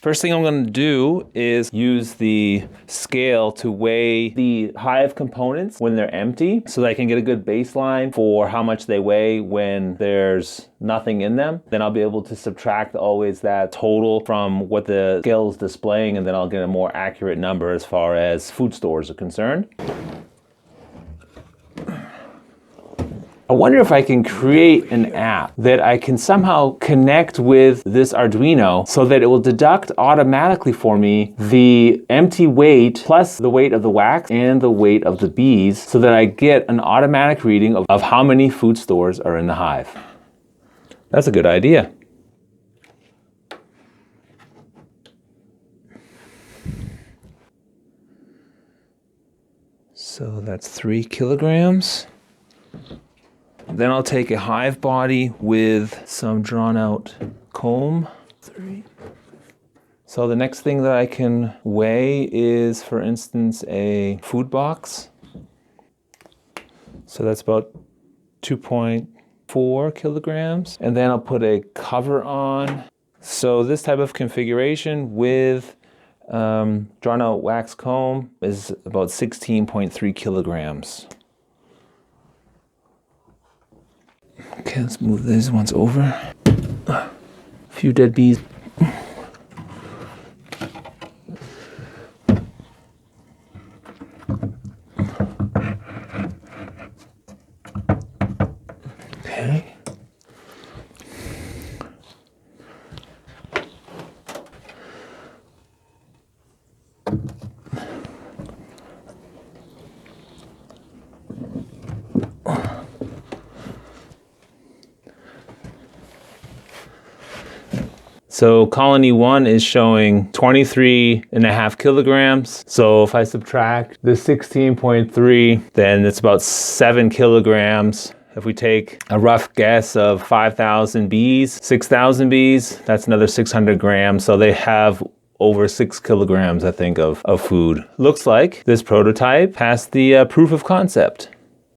First thing I'm going to do is use the scale to weigh the hive components when they're empty so that I can get a good baseline for how much they weigh when there's nothing in them. Then I'll be able to subtract always that total from what the scale is displaying, and then I'll get a more accurate number as far as food stores are concerned. I wonder if I can create an app that I can somehow connect with this Arduino so that it will deduct automatically for me the empty weight plus the weight of the wax and the weight of the bees so that I get an automatic reading of how many food stores are in the hive. That's a good idea. So that's 3 kilograms. Then I'll take a hive body with some drawn out comb. 3. So the next thing that I can weigh is, for instance, a food box. So that's about 2.4 kilograms. And then I'll put a cover on. So this type of configuration with drawn out wax comb is about 16.3 kilograms. Okay, let's move these ones over. A few dead bees. Okay. So colony 1 is showing 23.5 kilograms. So if I subtract the 16.3, then it's about 7 kilograms. If we take a rough guess of 5,000 bees, 6,000 bees, that's another 600 grams. So they have over 6 kilograms, I think, of food. Looks like this prototype passed the proof of concept.